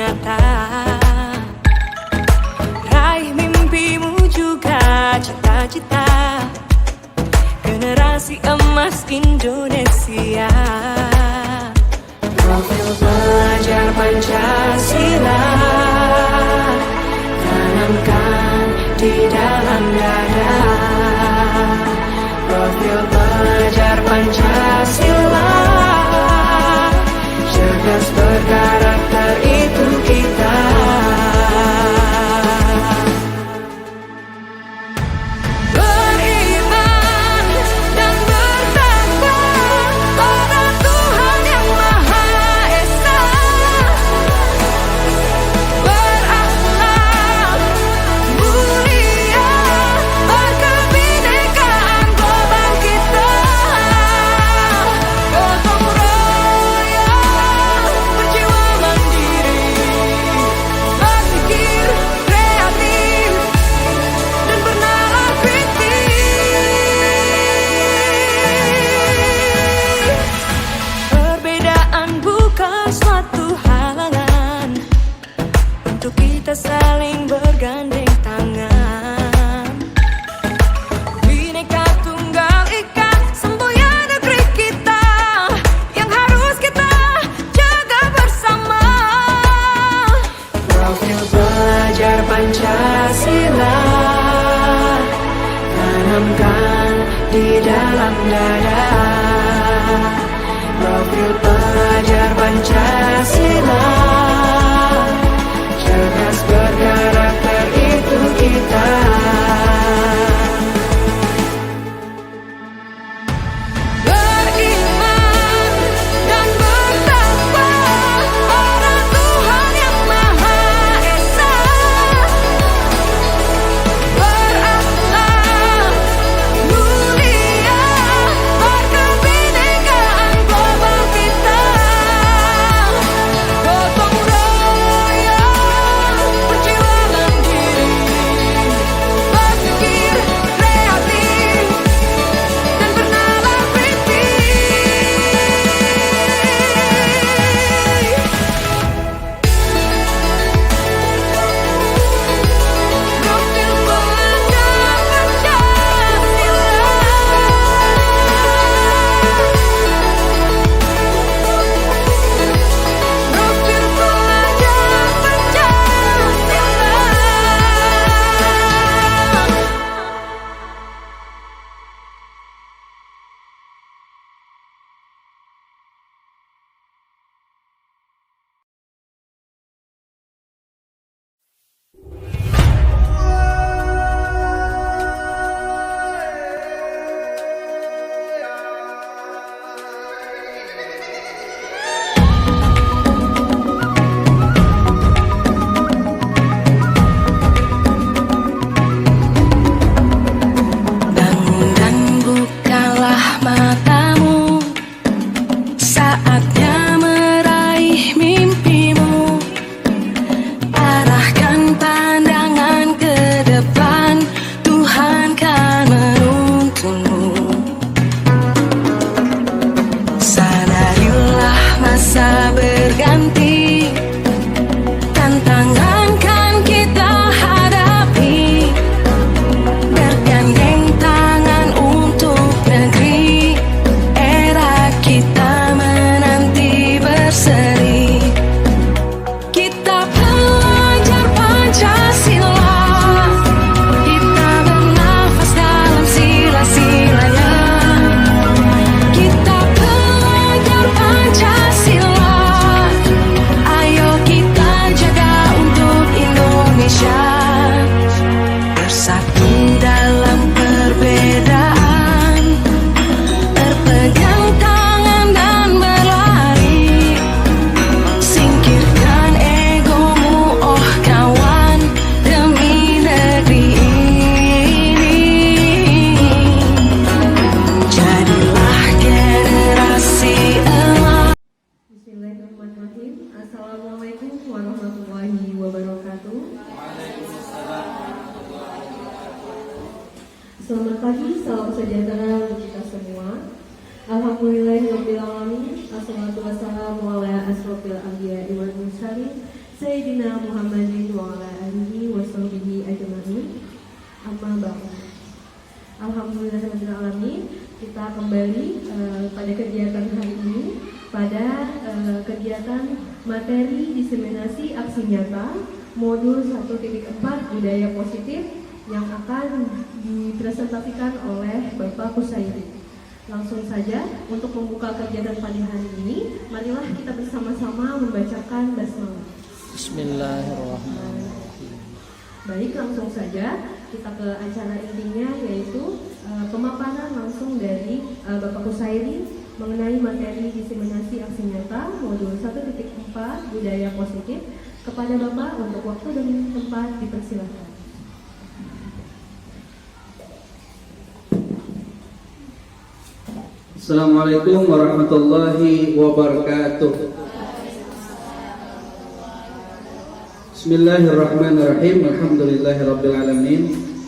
nyata. Raih mimpimu juga cita-cita generasi emas Indonesia. Profil pelajar Pancasila tanamkan di dalam dada. Profil pelajar Pancasila cerdas berkarakter itu kita. Beriman dan bertakwa pada Tuhan yang Maha Esa. Berakhlak mulia berkebinekaan global kita. Gotong royong berjiwa mandiri, berpikir kreatif dan bernalar kritis. Perbedaan bukan suatu halangan untuk kita saling bergandeng tangan. Bhinneka Tunggal Ika semboyan negeri kita yang harus kita jaga bersama. Profil pelajar Pancasila tanamkan di dalam dada. Profil pelajar Pancasila cerdas berkarakter itu kita. Beriman dan bertakwa pada Tuhan yang Maha Esa. Berakhlak mulia berkebinekaan global kita. Gotong royong berjiwa mandiri, berpikir kreatif dan bernalar kritis. Profil pelajar Pancasila. Profil pelajar Pancasila. Bangun dan bukalah matamu, saatnya meraih mimpimu. Arahkan pandangan ke depan, Tuhan kan menuntunmu. Sadarilah masa berganti, tantangan kan kita hadapi. Bergandeng tangan untuk negeri, era kita menanti berseri. Kita pelajar Pancasila, kita bernafas dalam sila-silanya. Kita pelajar Pancasila, ayo kita jaga untuk Indonesia. Bersatu dalam perbedaan, berpegang tangan dan berlari. Singkirkan egomu, oh kawan, demi negeri ini. Jadilah generasi emas. Bismillahirrahmanirrahim. Assalamualaikum warahmatullahi wabarakatuh. Selamat pagi, salam sejahtera untuk kita semua. Alhamdulillahirrahmanirrahim. Assalatu wassalamu ala asrofil anbiya'i wal mursalin Sayyidina Muhammadin wa ala alihi wa sahbihi ajma'in. Amma ba'du. Alhamdulillahirabbil alamin. Kita kembali pada kegiatan hari ini, pada kegiatan materi diseminasi aksi nyata modul 1.4 budaya positif yang akan dipresentasikan oleh Bapak Kusairi. Langsung saja untuk membuka kegiatan pada hari ini, marilah kita bersama-sama membacakan basmalah. Bismillahirrahmanirrahim. Baik, langsung saja kita ke acara intinya, yaitu pemaparan langsung dari Bapak Kusairi mengenai materi diseminasi aksi nyata modul 1.4 budaya positif. Kepada Bapak untuk waktu dan tempat dipersilakan. Assalamualaikum warahmatullahi wabarakatuh. Bismillahirrahmanirrahim. Alhamdulillahirabbil alamin.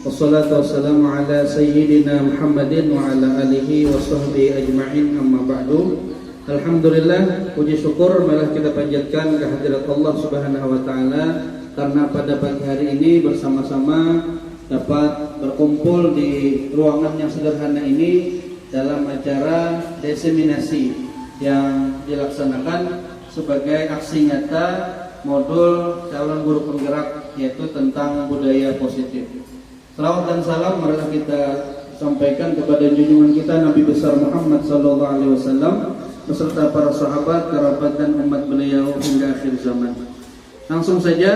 Wassalatu wassalamu ala sayyidina Muhammadin wa ala alihi wa sahbihi ajma'in, amma ba'du. Alhamdulillah, puji syukur malah kita panjatkan kehadirat Allah Subhanahu wa taala karena pada pagi hari ini bersama-sama dapat berkumpul di ruangan yang sederhana ini dalam acara diseminasi yang dilaksanakan sebagai aksi nyata modul calon guru penggerak, yaitu tentang budaya positif. Salawat dan salam marilah kita sampaikan kepada junjungan kita Nabi besar Muhammad sallallahu alaihi wasallam beserta para sahabat, kerabat dan umat beliau hingga akhir zaman. Langsung saja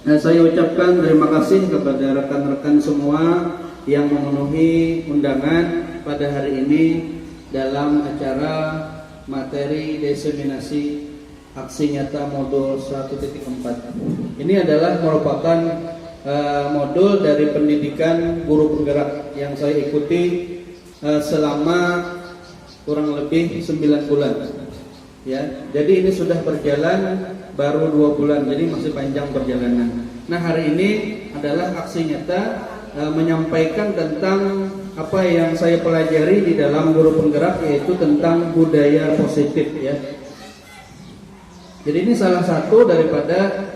saya ucapkan terima kasih kepada rekan-rekan semua yang memenuhi undangan pada hari ini dalam acara materi diseminasi aksi nyata modul 1.4. Ini adalah merupakan modul dari pendidikan guru penggerak yang saya ikuti selama kurang lebih 9 bulan. Ya, jadi ini sudah berjalan baru 2 bulan, jadi masih panjang perjalanan. Nah, hari ini adalah aksi nyata menyampaikan tentang apa yang saya pelajari di dalam guru penggerak, yaitu tentang budaya positif, ya. Jadi ini salah satu daripada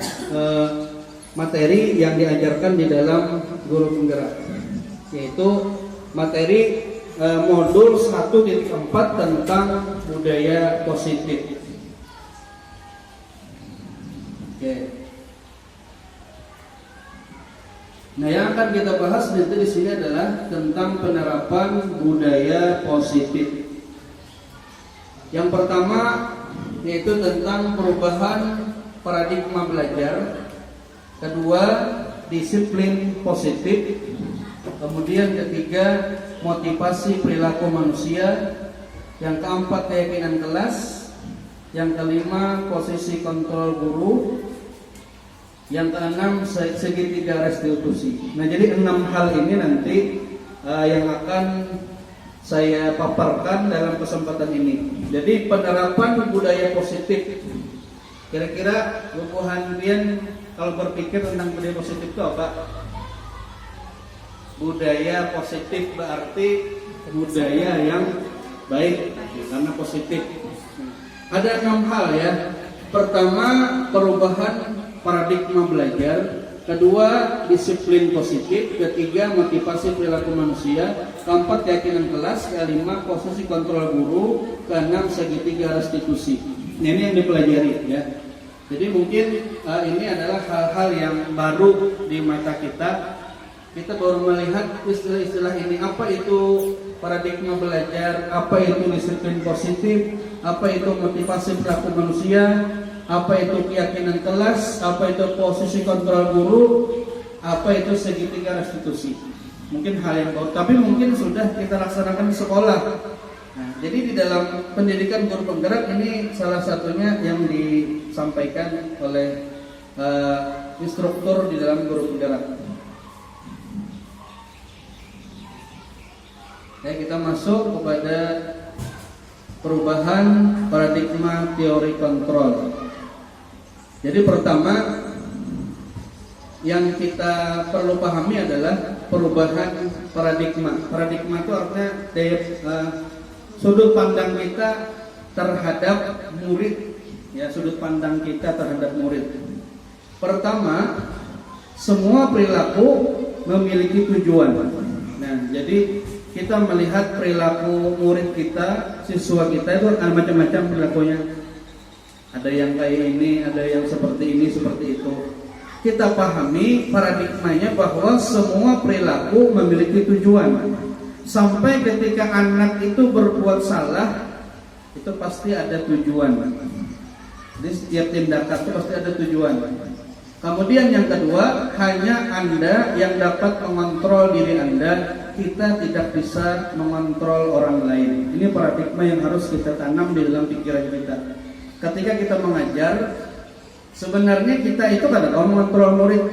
materi yang diajarkan di dalam guru penggerak, yaitu materi modul 1.4 tentang budaya positif. Oke. Nah, yang akan kita bahas nanti di sini adalah tentang penerapan budaya positif. Yang pertama yaitu tentang perubahan paradigma belajar. Kedua, disiplin positif. Kemudian ketiga, motivasi perilaku manusia. Yang keempat, keyakinan kelas. Yang kelima, posisi kontrol guru. Yang keenam, segitiga restitusi. Nah, jadi 6 hal ini nanti yang akan saya paparkan dalam kesempatan ini. Jadi penerapan budaya positif. Kira-kira bukuhan Bian kalau berpikir tentang budaya positif itu apa? Budaya positif berarti budaya yang baik, karena positif. Ada 6 hal, ya. Pertama, perubahan paradigma belajar. Kedua, disiplin positif. Ketiga, motivasi perilaku manusia. Keempat, keyakinan kelas. Kelima, posisi kontrol guru. Keenam, segitiga restitusi. Nah, ini yang dipelajari, ya. Jadi mungkin ini adalah hal-hal yang baru di mata kita. Kita baru melihat istilah-istilah ini. Apa itu paradigma belajar? Apa itu disiplin positif? Apa itu motivasi perilaku manusia? Apa itu keyakinan kelas? Apa itu posisi kontrol guru? Apa itu segitiga restitusi? Mungkin hal yang baru, tapi mungkin sudah kita laksanakan di sekolah. Nah, jadi di dalam pendidikan guru penggerak ini salah satunya yang disampaikan oleh instruktur di dalam guru penggerak. Oke, kita masuk kepada perubahan paradigma teori kontrol. Jadi pertama yang kita perlu pahami adalah perubahan paradigma. Paradigma itu artinya sudut pandang kita terhadap murid, ya, sudut pandang kita terhadap murid. Pertama, semua perilaku memiliki tujuan. Nah, jadi kita melihat perilaku murid kita, siswa kita itu ada macam-macam perilakunya. Ada yang kayak ini, ada yang seperti ini, seperti itu. Kita pahami paradigmanya bahwa semua perilaku memiliki tujuan. Sampai ketika anak itu berbuat salah, itu pasti ada tujuan. Jadi setiap tindakan itu pasti ada tujuan. Kemudian yang kedua, hanya Anda yang dapat mengontrol diri Anda. Kita tidak bisa mengontrol orang lain. Ini paradigma yang harus kita tanam di dalam pikiran kita. Ketika kita mengajar, sebenarnya kita itu kadang-kadang mengontrol murid,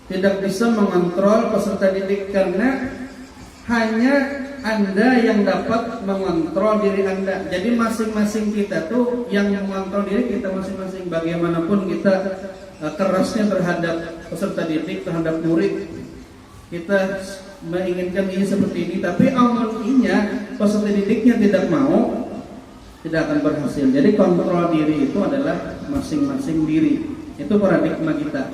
tidak bisa mengontrol peserta didik, karena hanya Anda yang dapat mengontrol diri Anda. Jadi masing-masing kita tuh yang mengontrol diri kita masing-masing. Bagaimanapun kita kerasnya terhadap peserta didik, terhadap murid, kita menginginkan ini seperti ini, tapi amalnya peserta didiknya tidak mau, tidak akan berhasil. Jadi kontrol diri itu adalah masing-masing diri. Itu paradigma kita.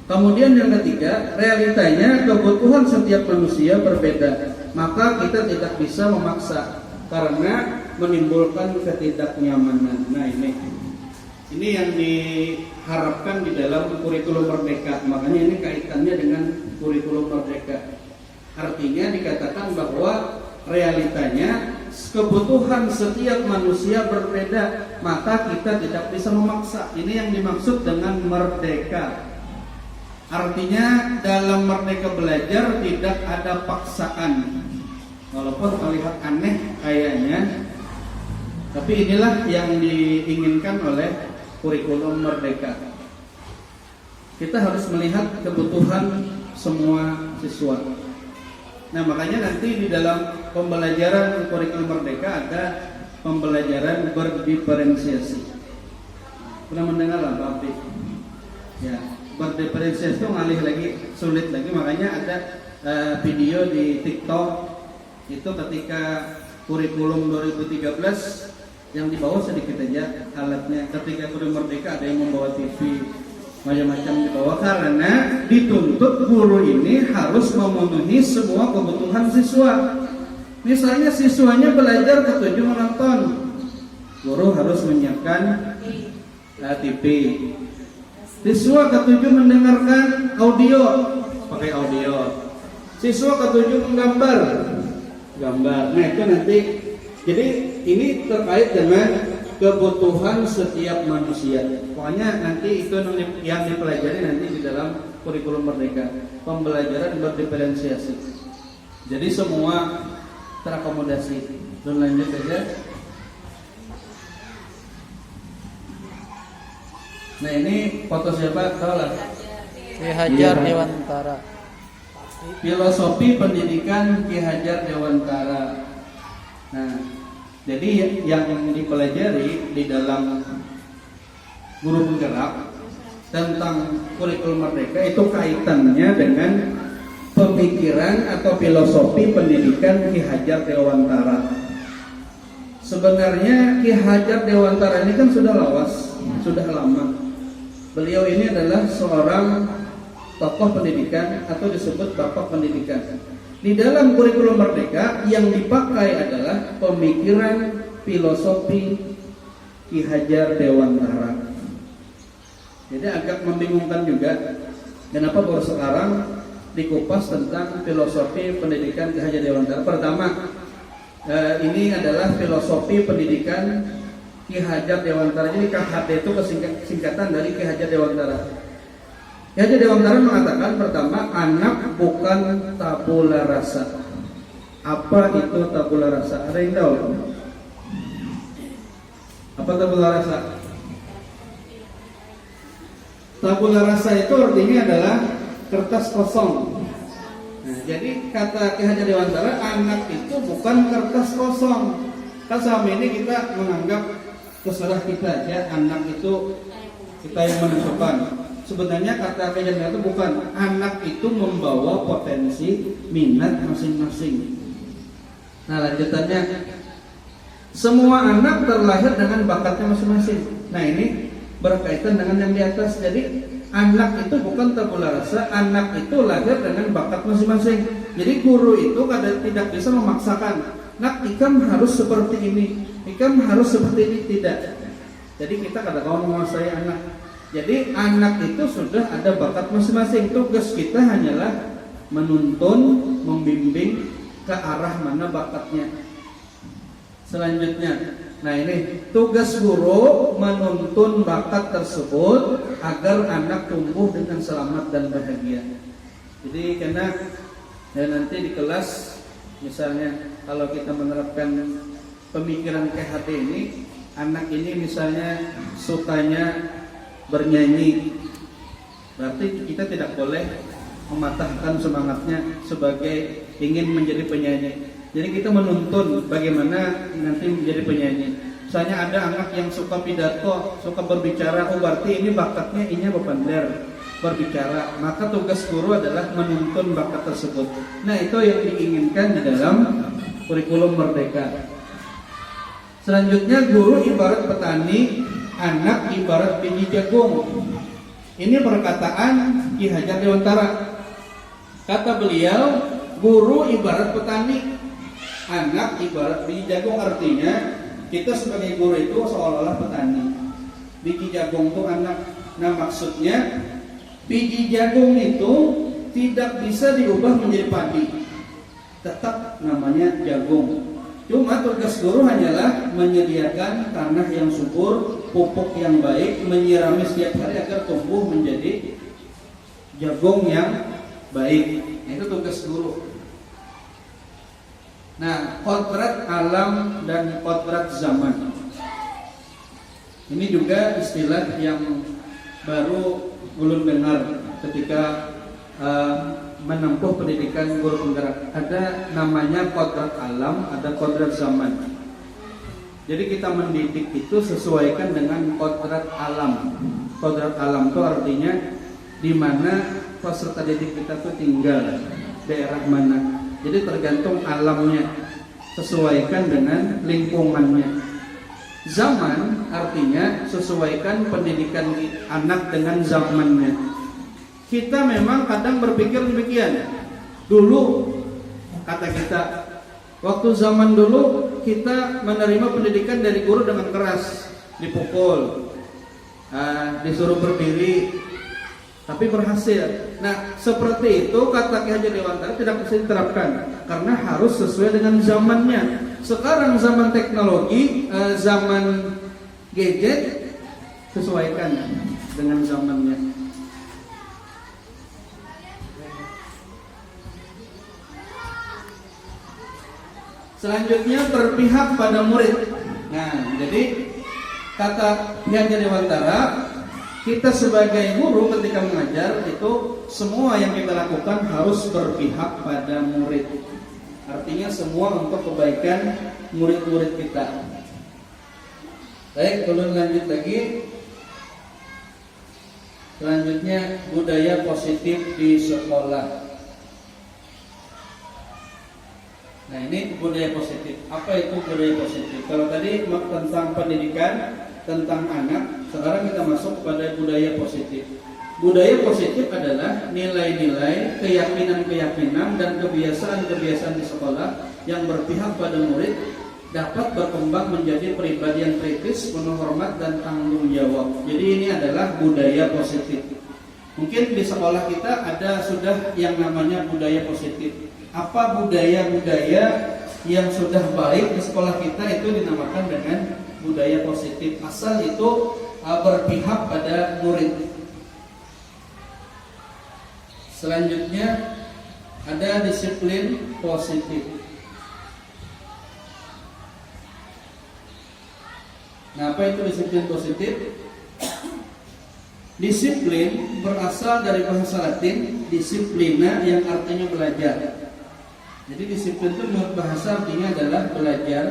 Kemudian yang ketiga, realitanya kebutuhan setiap manusia berbeda. Maka kita tidak bisa memaksa karena menimbulkan ketidaknyamanan. Nah, ini yang diharapkan di dalam kurikulum Merdeka. Makanya ini kaitannya dengan kurikulum Merdeka. Artinya dikatakan bahwa realitanya kebutuhan setiap manusia berbeda, maka kita tidak bisa memaksa. Ini yang dimaksud dengan merdeka. Artinya dalam merdeka belajar tidak ada paksaan. Walaupun terlihat aneh kayaknya, tapi inilah yang diinginkan oleh kurikulum Merdeka. Kita harus melihat kebutuhan semua siswa. Nah, makanya nanti di dalam pembelajaran kurikulum Merdeka ada pembelajaran berdiferensiasi. Pernah mendengar lah Pak Abdi? Ya, berdiferensiasi itu ngalih lagi, sulit lagi. Makanya ada video di TikTok itu ketika kurikulum 2013 yang dibawa sedikit aja alatnya. Ketika kurikulum Merdeka ada yang membawa TV, macam-macam dibawa, karena dituntut guru ini harus memenuhi semua kebutuhan siswa. Misalnya siswanya belajar ketujuh menonton, guru harus menyiapkan TV. Siswa ketujuh mendengarkan audio, pakai audio. Siswa ketujuh menggambar, gambar. Nah, itu nanti. Jadi ini terkait dengan kebutuhan setiap manusia. Pokoknya nanti itu yang dipelajari nanti di dalam kurikulum Merdeka, pembelajaran berdiferensiasi. Jadi semua terakomodasi. Dan lanjut aja. Nah, ini foto siapa? Tahu lah. Ki Hajar Dewantara. Filosofi pendidikan Ki Hajar Dewantara. Nah, jadi yang dipelajari di dalam guru penggerak tentang kurikulum Merdeka itu kaitannya dengan pemikiran atau filosofi pendidikan Ki Hajar Dewantara. Sebenarnya Ki Hajar Dewantara ini kan sudah lawas, sudah lama. Beliau ini adalah seorang tokoh pendidikan atau disebut bapak pendidikan. Di dalam kurikulum Merdeka yang dipakai adalah pemikiran filosofi Ki Hajar Dewantara. Jadi agak membingungkan juga kenapa baru sekarang dikupas tentang filosofi pendidikan Ki Hajar Dewantara. Pertama, ini adalah filosofi pendidikan Ki Hajar Dewantara. Jadi KHD itu singkatan dari Ki Hajar Dewantara. Ki Hajar Dewantara mengatakan pertama, anak bukan tabula rasa. Apa itu tabula rasa? Ada yang tahu? Apa tabula rasa? Tabula rasa itu artinya adalah kertas kosong. Nah, jadi kata Ki Hajar Dewantara, anak itu bukan kertas kosong. Kan selama ini kita menganggap terserah kita aja, anak itu kita yang menentukan. Sebenarnya kata Ki Hajar Dewantara itu bukan, anak itu membawa potensi minat masing-masing. Nah, lanjutannya, semua anak terlahir dengan bakatnya masing-masing. Nah, ini berkaitan dengan yang di atas. Jadi anak itu bukan tabula rasa, anak itu lahir dengan bakat masing-masing. Jadi guru itu kadang tidak bisa memaksakan, nak ikam harus seperti ini, ikam harus seperti ini, tidak. Jadi kita kadang-kadang menguasai anak. Jadi anak itu sudah ada bakat masing-masing. Tugas kita hanyalah menuntun, membimbing ke arah mana bakatnya. Selanjutnya, nah ini tugas guru menuntun bakat tersebut agar anak tumbuh dengan selamat dan bahagia. Jadi karena nanti di kelas, misalnya kalau kita menerapkan pemikiran KHD ini, anak ini misalnya sukanya bernyanyi, berarti kita tidak boleh mematahkan semangatnya sebagai ingin menjadi penyanyi. Jadi kita menuntun bagaimana nanti menjadi penyanyi. Misalnya ada anak yang suka pidato, suka berbicara, oh berarti ini bakatnya ini bepander berbicara. Maka tugas guru adalah menuntun bakat tersebut. Nah itu yang diinginkan di dalam kurikulum Merdeka. Selanjutnya guru ibarat petani, anak ibarat biji jagung. Ini perkataan Ki Hajar Dewantara. Kata beliau, guru ibarat petani, anak ibarat biji jagung. Artinya kita sebagai guru itu seolah-olah petani, biji jagung itu anak. Nah maksudnya biji jagung itu tidak bisa diubah menjadi padi, tetap namanya jagung. Cuma tugas guru hanyalah menyediakan tanah yang subur, pupuk yang baik, menyirami setiap hari agar tumbuh menjadi jagung yang baik. Itu tugas guru. Nah, kodrat alam dan kodrat zaman. Ini juga istilah yang baru ulun dengar ketika menempuh pendidikan guru penggerak. Ada namanya kodrat alam, ada kodrat zaman. Jadi kita mendidik itu sesuaikan dengan kodrat alam. Kodrat alam itu artinya di mana peserta didik kita tuh tinggal, daerah mana. Jadi tergantung alamnya, sesuaikan dengan lingkungannya. Zaman artinya sesuaikan pendidikan anak dengan zamannya. Kita memang kadang berpikir demikian. Dulu kata kita, waktu zaman dulu kita menerima pendidikan dari guru dengan keras, dipukul, disuruh berdiri, tapi berhasil. Nah seperti itu kata Ki Hajar Dewantara tidak bisa diterapkan karena harus sesuai dengan zamannya. Sekarang zaman teknologi, zaman gadget, sesuaikan dengan zamannya. Selanjutnya berpihak pada murid. Nah, jadi kata Ki Hajar Dewantara, kita sebagai guru ketika mengajar itu semua yang kita lakukan harus berpihak pada murid. Artinya semua untuk kebaikan murid-murid kita. Baik, ulun lanjut lagi. Selanjutnya budaya positif di sekolah. Nah ini budaya positif. Apa itu budaya positif? Kalau tadi tentang pendidikan, tentang anak, sekarang kita masuk kepada budaya positif. Budaya positif adalah nilai-nilai, keyakinan-keyakinan dan kebiasaan-kebiasaan di sekolah yang berpihak pada murid dapat berkembang menjadi pribadi yang kritis, penuh hormat dan tanggung jawab. Jadi ini adalah budaya positif. Mungkin di sekolah kita ada sudah yang namanya budaya positif. Apa budaya-budaya yang sudah baik di sekolah kita itu dinamakan dengan budaya positif. Asal itu berpihak pada murid. Selanjutnya ada disiplin positif. Nah, apa itu disiplin positif? Disiplin berasal dari bahasa Latin disiplina yang artinya belajar. Jadi disiplin itu menurut bahasa artinya adalah belajar.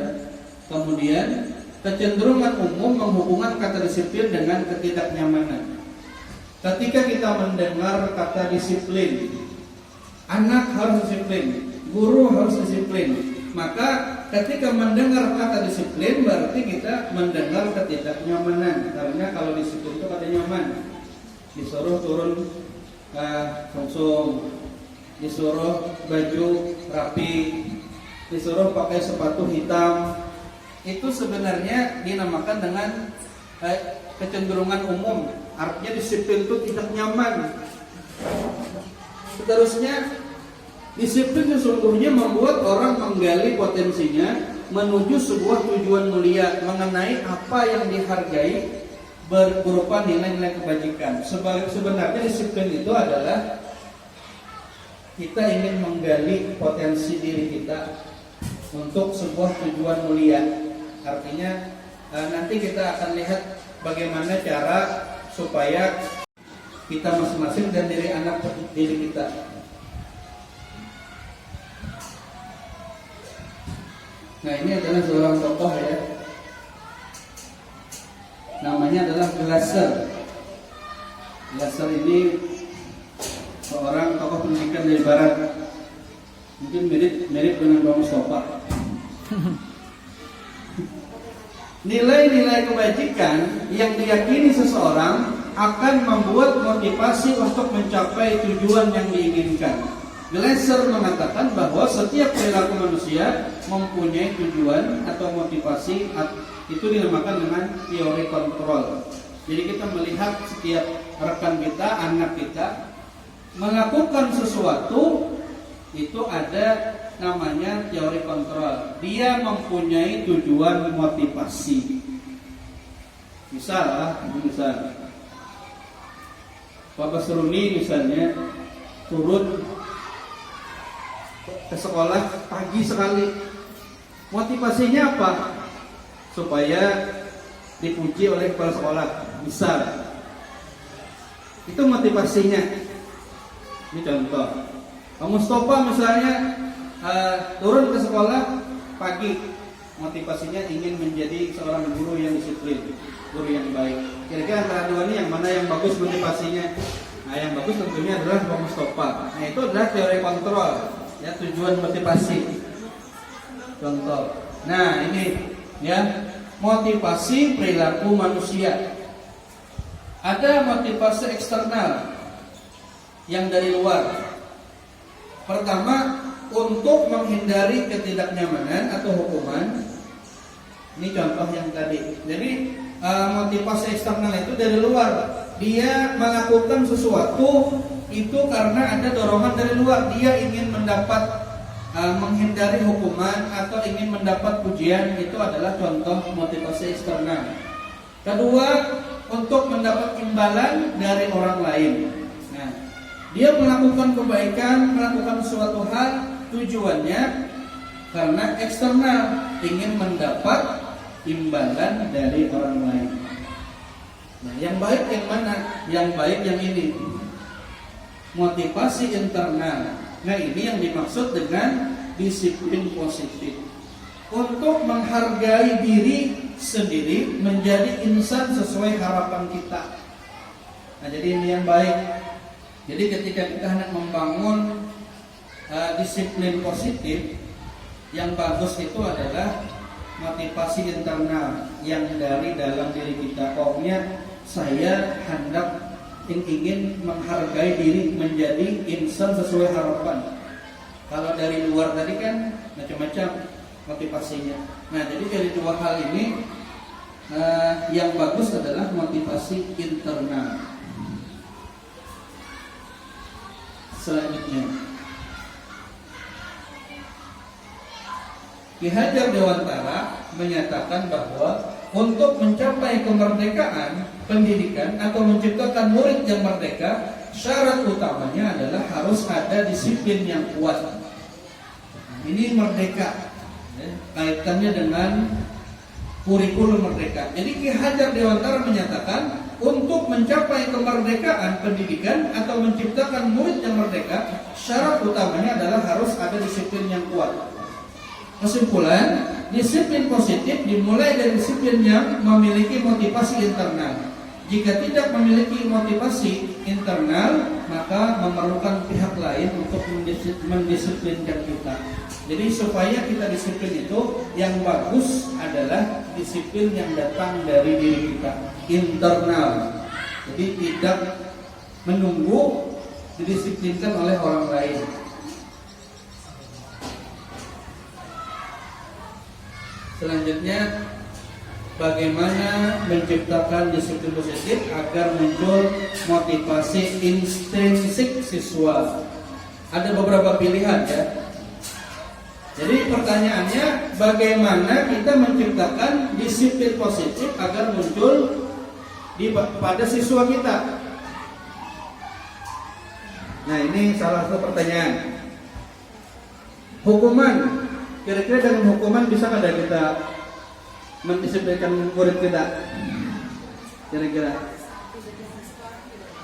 Kemudian kecenderungan umum menghubungkan kata disiplin dengan ketidaknyamanan. Ketika kita mendengar kata disiplin, anak harus disiplin, guru harus disiplin, maka ketika mendengar kata disiplin berarti kita mendengar ketidaknyamanan. Karena kalau disiplin itu kata nyaman. Disuruh turun langsung, disuruh baju rapi, disuruh pakai sepatu hitam. Itu sebenarnya dinamakan dengan kecenderungan umum. Artinya disiplin itu tidak nyaman. Seterusnya, disiplin sesungguhnya membuat orang menggali potensinya menuju sebuah tujuan mulia mengenai apa yang dihargai berupa nilai-nilai kebajikan. Sebenarnya disiplin itu adalah kita ingin menggali potensi diri kita untuk sebuah tujuan mulia. Artinya nanti kita akan lihat bagaimana cara supaya kita masing-masing dan diri anak diri kita. Nah, ini adalah seorang tokoh ya. Namanya adalah Glasser. Glasser ini seorang tokoh pendidikan dari barat. Mungkin mirip dengan Bang Mustafa. Nilai-nilai kebajikan yang diyakini seseorang akan membuat motivasi untuk mencapai tujuan yang diinginkan. Glasser mengatakan bahwa setiap perilaku manusia mempunyai tujuan atau motivasi. Itu dinamakan dengan teori kontrol. Jadi kita melihat setiap rekan kita, anak kita melakukan sesuatu, itu ada namanya teori kontrol. Dia mempunyai tujuan motivasi. Misal Bapak Seruni misalnya turun ke sekolah pagi sekali. Motivasinya apa? Supaya dipuji oleh kepala sekolah. Misal itu motivasinya. Ini contoh. Pak Mustafa misalnya turun ke sekolah pagi, motivasinya ingin menjadi seorang guru yang disiplin, guru yang baik. Kira-kira antara dua ini yang mana yang bagus motivasinya? Nah, yang bagus tentunya adalah Pak Mustafa. Nah, itu adalah teori kontrol, ya, tujuan motivasi. Contoh. Nah, ini ya, motivasi perilaku manusia. Ada motivasi eksternal yang dari luar. Pertama, untuk menghindari ketidaknyamanan atau hukuman. Ini contoh yang tadi. Jadi motivasi eksternal itu dari luar. Dia melakukan sesuatu itu karena ada dorongan dari luar. Dia ingin mendapat menghindari hukuman atau ingin mendapat pujian. Itu adalah contoh motivasi eksternal. Kedua, untuk mendapat imbalan dari orang lain. Nah, dia melakukan kebaikan, melakukan suatu hal, tujuannya karena eksternal, ingin mendapat imbalan dari orang lain. Nah, yang baik yang mana? Yang baik yang ini, motivasi internal. Nah, ini yang dimaksud dengan disiplin positif. Untuk menghargai diri sendiri, menjadi insan sesuai harapan kita. Nah, jadi ini yang baik. Jadi ketika kita hendak membangun disiplin positif, yang bagus itu adalah motivasi internal yang dari dalam diri kita. Pokoknya saya hendak ingin menghargai diri, menjadi insan sesuai harapan. Kalau dari luar tadi kan macam-macam motivasinya. Nah, jadi dari dua hal ini yang bagus adalah motivasi internal. Selanjutnya, Ki Hajar Dewantara menyatakan bahwa untuk mencapai kemerdekaan pendidikan atau menciptakan murid yang merdeka, syarat utamanya adalah harus ada disiplin yang kuat. Ini merdeka, kaitannya dengan kurikulum merdeka. Jadi Ki Hajar Dewantara menyatakan untuk mencapai kemerdekaan pendidikan atau menciptakan murid yang merdeka, syarat utamanya adalah harus ada disiplin yang kuat. Kesimpulan, disiplin positif dimulai dari disiplin yang memiliki motivasi internal. Jika tidak memiliki motivasi internal, maka memerlukan pihak lain untuk mendisiplinkan kita. Jadi supaya kita disiplin itu, yang bagus adalah disiplin yang datang dari diri kita, internal. Jadi tidak menunggu didisiplinkan oleh orang lain. Selanjutnya, bagaimana menciptakan disiplin positif agar muncul motivasi intrinsik siswa? Ada beberapa pilihan ya. Jadi pertanyaannya, bagaimana kita menciptakan disiplin positif agar muncul pada siswa kita? Nah, ini salah satu pertanyaan. Hukuman, kira-kira dengan hukuman bisa tidak kita mendisiplinkan murid kita? Kira-kira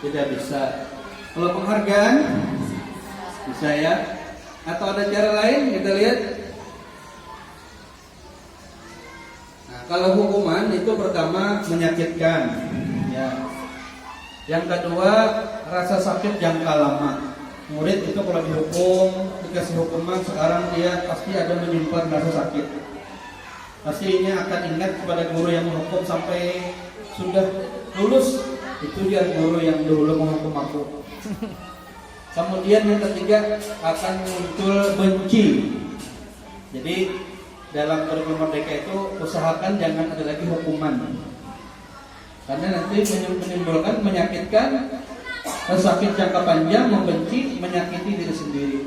tidak bisa. Kalau penghargaan bisa ya? Atau ada cara lain? Kita lihat. Nah, kalau hukuman itu pertama menyakitkan, ya. Yang kedua, rasa sakit jangka lama. Murid itu kalau dihukum, dikasih hukuman, sekarang dia pasti ada menyimpan rasa sakit. Pastinya akan ingat kepada guru yang menghukum sampai sudah lulus. Itu dia guru yang dulu menghukum aku. Kemudian yang ketiga, akan muncul benci. Jadi dalam kurikulum Merdeka itu usahakan jangan ada lagi hukuman, karena nanti menimbulkan, menyakitkan, sakit jangka panjang, membenci, menyakiti diri sendiri,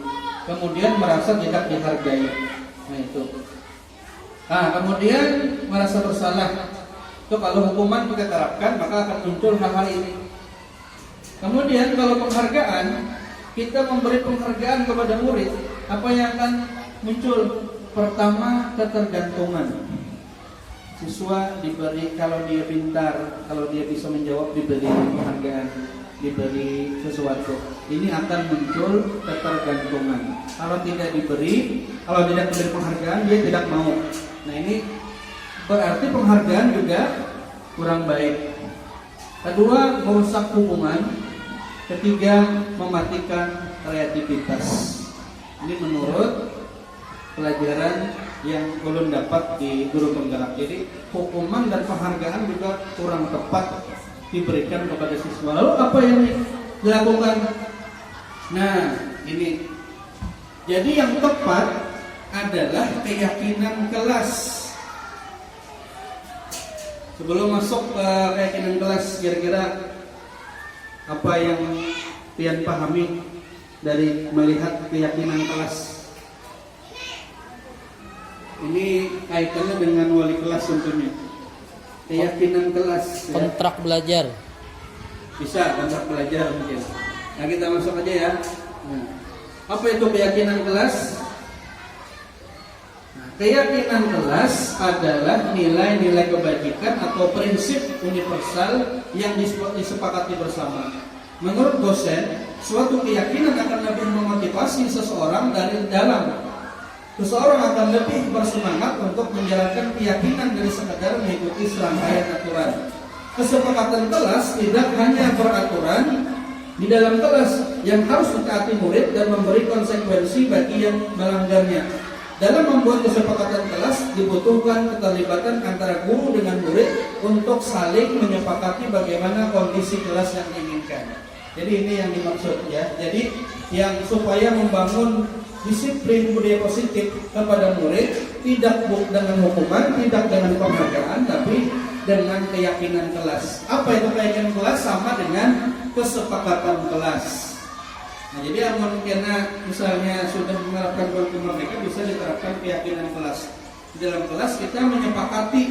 kemudian merasa tidak dihargai. Nah itu. Nah kemudian merasa bersalah. Itu kalau hukuman kita terapkan, maka akan muncul hal-hal ini. Kemudian kalau penghargaan, kita memberi penghargaan kepada murid, apa yang akan muncul? Pertama, ketergantungan. Siswa diberi, kalau dia pintar, kalau dia bisa menjawab, diberi penghargaan, diberi sesuatu. Ini akan muncul ketergantungan. Kalau tidak diberi penghargaan, dia tidak mau. Nah ini berarti penghargaan juga kurang baik. Kedua, merusak hubungan. Ketiga, mematikan kreativitas. Ini menurut pelajaran yang belum dapat di guru penggerak. Jadi hukuman dan penghargaan juga kurang tepat diberikan kepada siswa. Lalu apa yang dilakukan? Nah ini, jadi yang tepat adalah keyakinan kelas. Sebelum masuk ke keyakinan kelas, kira-kira apa yang Pian pahami dari melihat keyakinan kelas? Ini kaitannya dengan wali kelas tentunya. Keyakinan kelas. Kontrak belajar. Bisa kontrak belajar mungkin. Nah kita masuk aja ya. Nah, apa itu keyakinan kelas? Nah, keyakinan kelas adalah nilai-nilai kebajikan atau prinsip universal yang disepakati bersama. Menurut dosen, suatu keyakinan akan lebih memotivasi seseorang dari dalam. Seseorang akan lebih bersemangat untuk menjalankan keyakinan dari sekadar mengikuti serangkaian aturan. Kesepakatan kelas tidak hanya beraturan di dalam kelas yang harus ditaati murid dan memberi konsekuensi bagi yang melanggarnya. Dalam membuat kesepakatan kelas dibutuhkan keterlibatan antara guru dengan murid untuk saling menyepakati bagaimana kondisi kelas yang diinginkan. Jadi ini yang dimaksud ya. Jadi yang supaya membangun disiplin budaya positif kepada murid tidak dengan hukuman, tidak dengan penghargaan, tapi dengan keyakinan kelas. Apa itu keyakinan kelas? Sama dengan kesepakatan kelas. Nah, jadi karena misalnya sudah menerapkan kurikulum Merdeka, bisa diterapkan keyakinan kelas. Di dalam kelas kita menyepakati,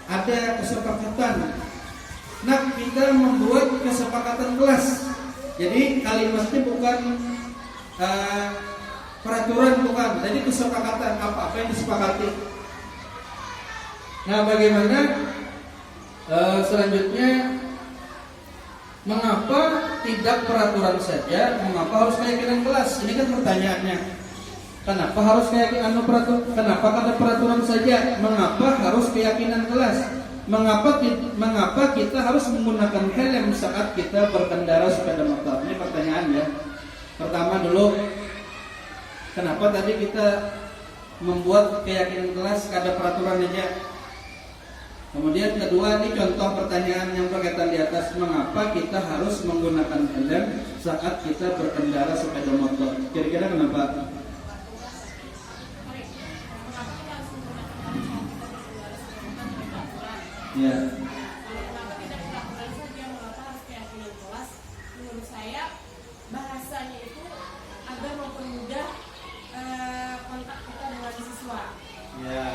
ada kesepakatan. Nah, kita membuat kesepakatan kelas. Jadi kalimatnya bukan peraturan, bukan. Jadi kesepakatan apa yang disepakati. Nah, bagaimana selanjutnya? Mengapa tidak peraturan saja? Mengapa harus keyakinan kelas? Ini kan pertanyaannya. Kenapa harus keyakinan peraturan? Kenapa ada peraturan saja? Mengapa harus keyakinan kelas? mengapa kita harus menggunakan helm saat kita berkendara sepeda motor? Ini pertanyaan ya. Pertama dulu, kenapa tadi kita membuat keyakinan kelas ada peraturan aja? Kemudian kedua, ini contoh pertanyaan yang berkaitan di atas, mengapa kita harus menggunakan helm saat kita berkendara sepeda motor? Kira-kira kenapa? Ya. Menurut saya bahasanya itu agar mempermudah kontak kita dengan siswa. Ya.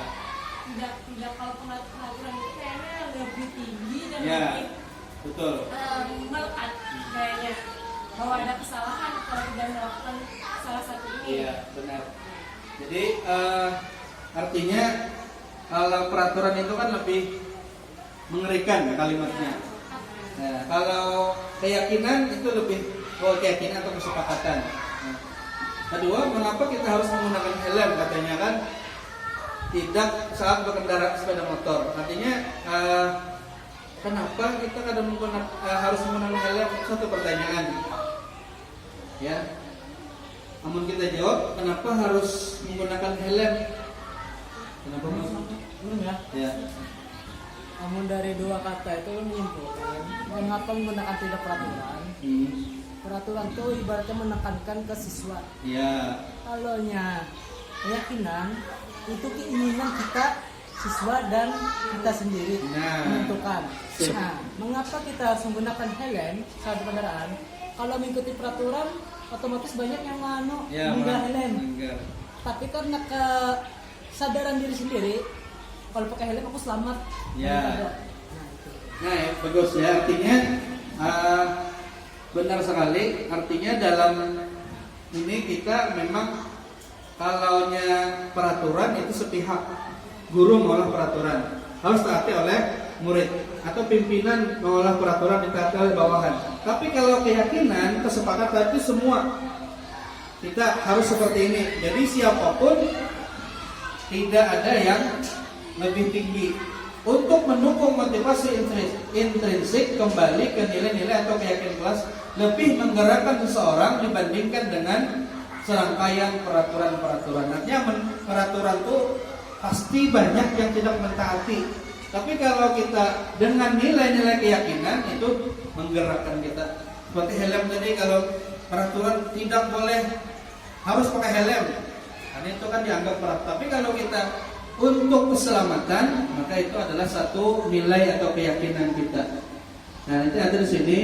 Tidak kalau peraturan itu kayaknya lebih tinggi dan Ya. lebih Betul. melekat kayaknya bahwa ada kesalahan kalau tidak melakukan salah satu ini. Iya, benar. Jadi artinya kalau peraturan itu kan lebih mengerikan kalimatnya. Nah, kalau keyakinan itu lebih keyakinan atau kesepakatan. Nah, kedua, mengapa kita harus menggunakan helm? Katanya kan tidak saat berkendara sepeda motor. Artinya kenapa kita kadang harus menggunakan helm? Satu pertanyaan. Ya. Namun kita jawab, kenapa harus menggunakan helm? Kenapa Mas? Ya. Namun dari dua kata itu menyimpulkan mengapa menggunakan tidak peraturan. Peraturan itu ibaratnya menekankan ke siswa. Ya. Kalaunya keyakinan itu keinginan kita siswa dan kita sendiri menentukan. Nah, mengapa kita harus menggunakan helm saat kendaraan? Kalau mengikuti peraturan, otomatis banyak yang menggak helm. Tapi karena kesadaran diri sendiri, kalau pakai helm aku selamat. Ya. Nah, ya, bagus ya. Artinya benar sekali. Artinya dalam ini kita memang kalaunya peraturan itu sepihak. Guru mengolah peraturan harus taati oleh murid, atau pimpinan mengolah peraturan ditaati oleh bawahan. Tapi kalau keyakinan, kesepakatan itu semua kita harus seperti ini. Jadi siapapun tidak ada yang lebih tinggi. Untuk mendukung motivasi intrinsik kembali ke nilai-nilai atau keyakinan kelas, lebih menggerakkan seseorang dibandingkan dengan serangkaian peraturan-peraturan. Artinya peraturan itu pasti banyak yang tidak mentaati. Tapi kalau kita dengan nilai-nilai keyakinan itu menggerakkan kita. Seperti helm tadi, kalau peraturan tidak boleh harus pakai helm, karena itu kan dianggap berat. Tapi kalau kita untuk keselamatan, maka itu adalah satu nilai atau keyakinan kita. Nah, nanti ada di sini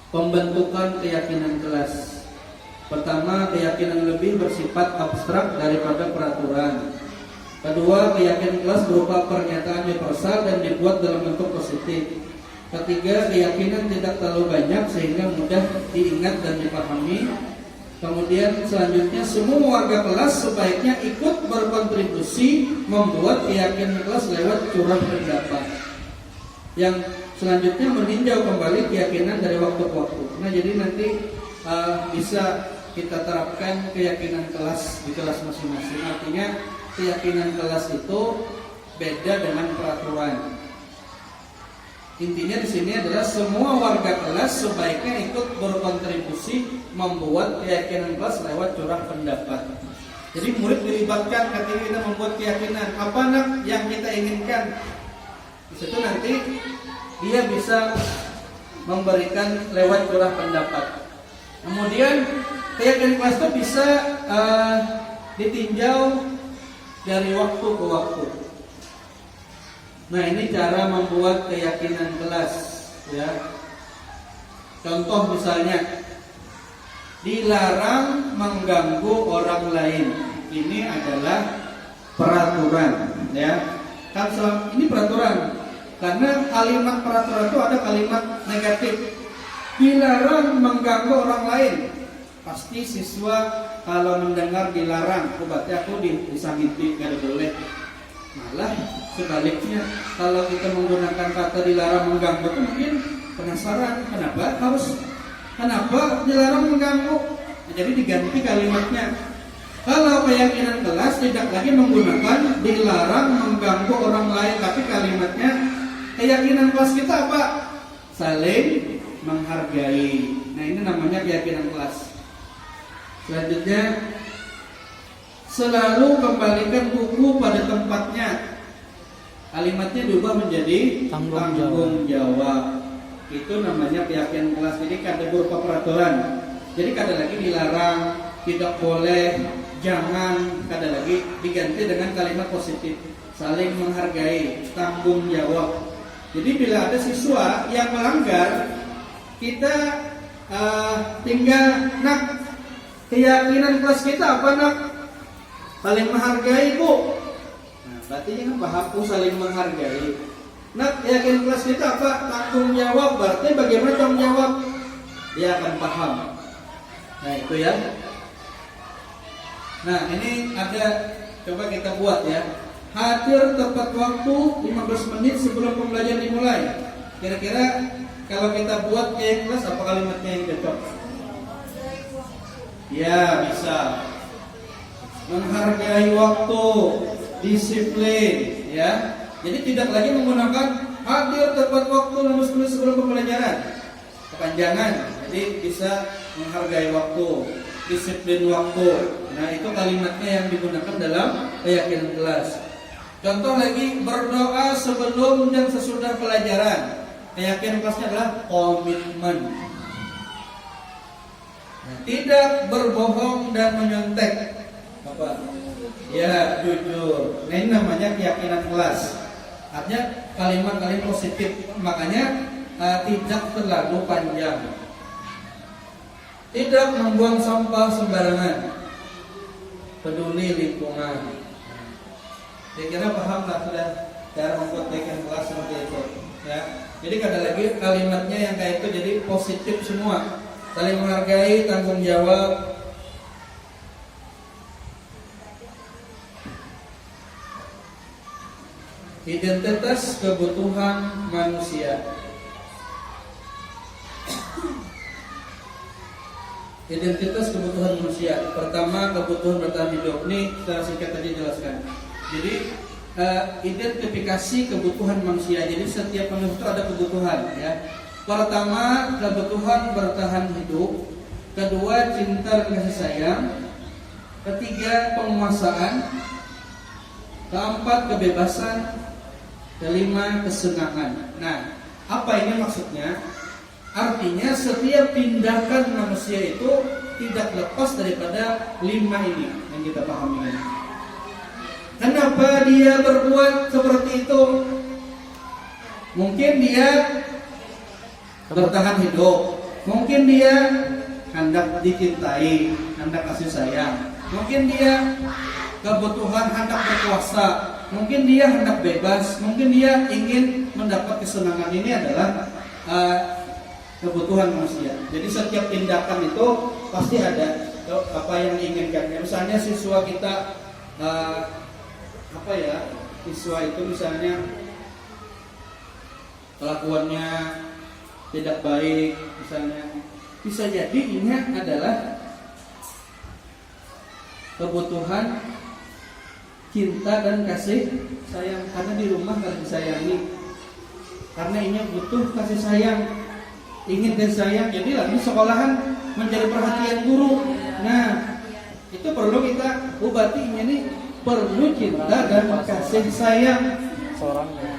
pembentukan keyakinan kelas. Pertama, keyakinan lebih bersifat abstrak daripada peraturan. Kedua, keyakinan kelas berupa pernyataan universal dan dibuat dalam bentuk positif. Ketiga, keyakinan tidak terlalu banyak sehingga mudah diingat dan dipahami. Kemudian selanjutnya, semua warga kelas sebaiknya ikut berkontribusi membuat keyakinan kelas lewat curah pendapat. Yang selanjutnya, meninjau kembali keyakinan dari waktu ke waktu. Nah, jadi nanti bisa kita terapkan keyakinan kelas di kelas masing-masing. Artinya keyakinan kelas itu beda dengan peraturan. Intinya di sini adalah semua warga kelas sebaiknya ikut berkontribusi membuat keyakinan kelas lewat curah pendapat. Jadi murid dilibatkan ketika kita membuat keyakinan. Apa yang kita inginkan? Di situ nanti dia bisa memberikan lewat curah pendapat. Kemudian keyakinan kelas itu bisa ditinjau dari waktu ke waktu. Nah, ini cara membuat keyakinan kelas, ya. Contoh misalnya, dilarang mengganggu orang lain. Ini adalah peraturan, ya. Kan ini peraturan. Karena kalimat peraturan itu ada kalimat negatif. Dilarang mengganggu orang lain. Pasti siswa kalau mendengar dilarang, berarti aku disakiti, gak boleh. Malah sebaliknya, kalau kita menggunakan kata dilarang mengganggu itu mungkin penasaran, kenapa dilarang mengganggu? Jadi diganti kalimatnya. Kalau keyakinan kelas tidak lagi menggunakan dilarang mengganggu orang lain, tapi kalimatnya keyakinan kelas kita apa? Saling menghargai. Nah, ini namanya keyakinan kelas. Selanjutnya, selalu kembalikan buku pada tempatnya. Kalimatnya diubah menjadi tanggung jawab. Itu namanya keyakinan kelas. Jadi ada berupa peraturan. Jadi kada lagi dilarang, tidak boleh, jangan, kada lagi, diganti dengan kalimat positif. Saling menghargai, tanggung jawab. Jadi bila ada siswa yang melanggar, kita tinggal, nak, keyakinan kelas kita apa, nak? Saling menghargai, Bu. Nah, berarti kan paham, Bu, saling menghargai. Nak, keyakinan kelas kita apa? Tanggung jawab. Berarti bagaimana tanggung jawab? Dia akan paham. Nah, itu ya. Nah, ini ada, coba kita buat ya. Hadir tepat waktu 15 menit sebelum pembelajaran dimulai. Kira-kira kalau kita buat kayak kelas, apa kalimatnya yang cocok? Ya, bisa. Menghargai waktu, disiplin, ya. Jadi tidak lagi menggunakan hadir tepat waktu 15 menit sebelum pembelajaran. Kepanjangan. Jadi bisa menghargai waktu, disiplin waktu. Nah, itu kalimatnya yang digunakan dalam keyakinan kelas. Contoh lagi, berdoa sebelum dan sesudah pelajaran. Keyakinan kelasnya adalah komitmen. Nah, tidak berbohong dan menyontek. Apa? Ya, jujur. Nah, ini namanya keyakinan kelas. Artinya kalimat-kalimat positif. Makanya tidak terlalu panjang. Tidak membuang sampah sembarangan. Peduli lingkungan. Kira-kira paham tak sudah cara membuat keyakinan kelas seperti itu? Ya. Jadi kada lagi kalimatnya yang kayak itu jadi positif semua. Saling menghargai, tanggung jawab. Identitas kebutuhan manusia. Identitas kebutuhan manusia. Pertama, kebutuhan bertahan hidup. Ini secara singkat tadi jelaskan. Jadi identifikasi kebutuhan manusia. Jadi setiap manusia itu ada kebutuhan, ya. Pertama, kebutuhan bertahan hidup. Kedua, cinta dan kasih sayang. Ketiga, penguasaan. Keempat, kebebasan. Kelima, kesenangan. Nah, apa ini maksudnya? Artinya setiap tindakan manusia itu tidak lepas daripada 5 ini yang kita pahami. Kenapa dia berbuat seperti itu? Mungkin dia bertahan hidup. Mungkin dia hendak dicintai, hendak kasih sayang. Mungkin dia kebutuhan hendak berkuasa. Mungkin dia hendak bebas. Mungkin dia ingin mendapat kesenangan. Ini adalah kebutuhan manusia. Jadi setiap tindakan itu pasti ada apa yang diinginkan. Misalnya siswa kita siswa itu misalnya kelakuannya tidak baik, misalnya bisa jadi ini adalah kebutuhan cinta dan kasih sayang, karena di rumah kalau disayangi, karena ini butuh kasih sayang, ingin kasih sayang, jadi lagi sekolahan mencari perhatian guru. Nah, itu perlu kita obati. Ini perlu cinta dan kasih sayang. Seorang ya.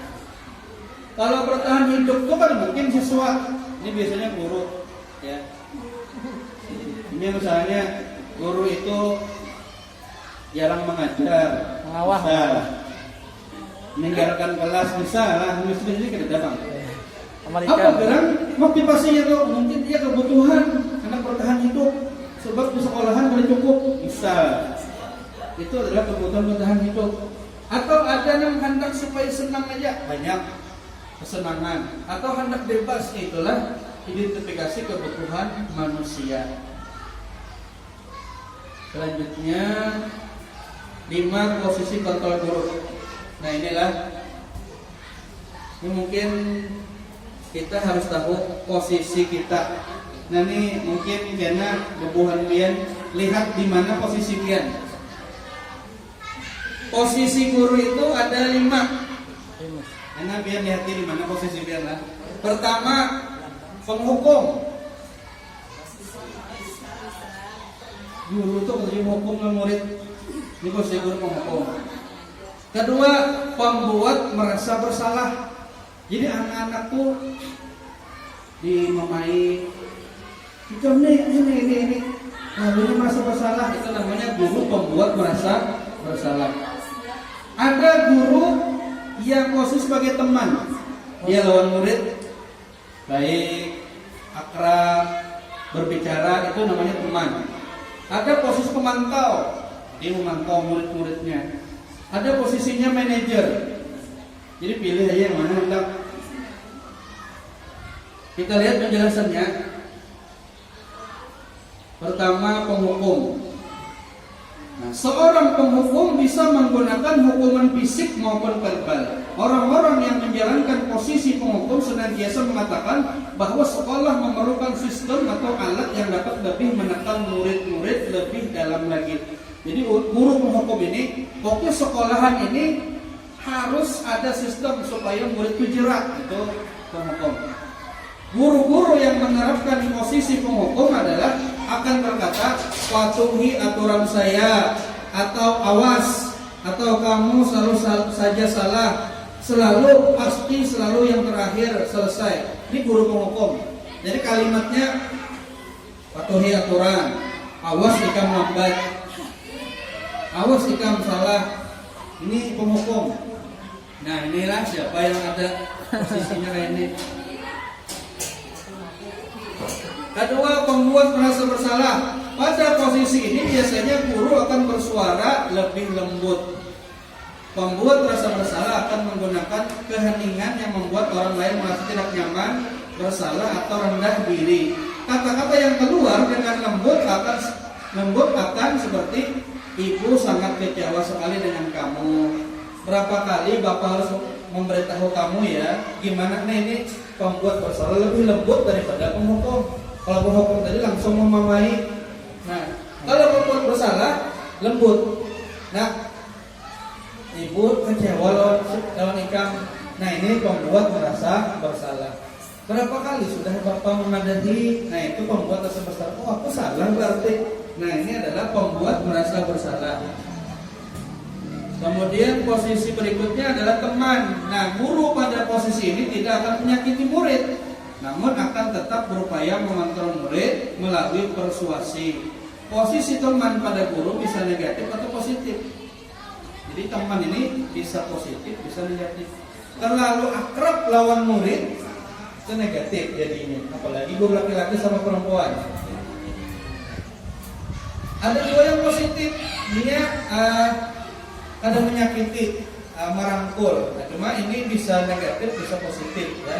Kalau bertahan hidup itu kan mungkin siswa, ini biasanya guru, ya. Ini misalnya guru itu jarang mengajar, Mengawah. meninggalkan kelas, misalnya, mesti ini kita datang. Amerika. Apa gerak motivasinya tuh? Mungkin dia kebutuhan karena bertahan hidup, sebab di sekolahan boleh cukup, bisa. Itu adalah kebutuhan bertahan hidup. Atau ada yang hendak supaya senang aja, banyak kesenangan. Atau hendak bebas, itulah identifikasi kebutuhan manusia. Selanjutnya 5 posisi kontrol guru. Nah, inilah, ini mungkin kita harus tahu posisi kita. Nah, ini mungkin karena kebutuhan kalian, lihat di mana posisi kalian. posisi guru itu ada 5. Enak biar lihat di mana posisi biar lah. Pertama, penghukum. Guru tuh kerja hukum ke murid. Ini posisi guru penghukum. Kedua, pembuat merasa bersalah. Jadi anak-anak tuh dimamai. Ini. Nah, ini merasa bersalah. Itu namanya guru pembuat merasa bersalah. Ada guru yang posisi sebagai teman, dia lawan murid, baik, akrab, berbicara, itu namanya teman. Ada posisi pemantau, dia memantau murid-muridnya. Ada posisinya manajer, jadi pilih aja yang mana hendak. Kita lihat penjelasannya. Pertama, penghukum. Nah, seorang penghukum bisa menggunakan hukuman fisik maupun verbal. Orang-orang yang menjalankan posisi penghukum senantiasa mengatakan bahwa sekolah memerlukan sistem atau alat yang dapat lebih menekan murid-murid lebih dalam lagi. Jadi guru penghukum ini, pokoknya sekolahan ini harus ada sistem supaya murid itu jerak, itu penghukum. Guru-guru yang menerapkan posisi penghukum adalah akan berkata, patuhi aturan saya, atau awas, atau kamu selalu saja salah, selalu pasti, selalu yang terakhir, selesai. Ini guru penghukum. Jadi kalimatnya patuhi aturan, awas jika lambat, awas jika salah. Ini penghukum. Nah, inilah siapa yang ada posisinya kayak ini. Kedua, pembuat merasa bersalah. Pada posisi ini biasanya guru akan bersuara lebih lembut. Pembuat merasa bersalah akan menggunakan keheningan yang membuat orang lain merasa tidak nyaman, bersalah atau rendah diri. Kata-kata yang keluar dengan lembut akan seperti, ibu sangat kecewa sekali dengan kamu. Berapa kali bapak harus memberitahu kamu ya? Gimana nih ini pembuat bersalah lebih lembut daripada penghukum. Kalau penghukum tadi langsung memamai. Nah, kalau pembuat bersalah lembut. Nah, ibu kecewa lawan ikam. Nah, ini pembuat merasa bersalah. Berapa kali sudah bapak memadahi? Nah, itu pembuat merasa bersalah. Oh, aku salah berarti. Nah, ini adalah pembuat merasa bersalah. Kemudian posisi berikutnya adalah teman. Nah, guru pada posisi ini tidak akan menyakiti murid, namun akan tetap berupaya mengontrol murid melalui persuasi. Posisi teman pada guru bisa negatif atau positif. Jadi teman ini bisa positif, bisa negatif. Terlalu akrab lawan murid itu negatif jadinya. Apalagi guru laki-laki sama perempuan. Ada juga yang positif, dia kadang menyakiti, merangkul. Nah, cuma ini bisa negatif, bisa positif ya.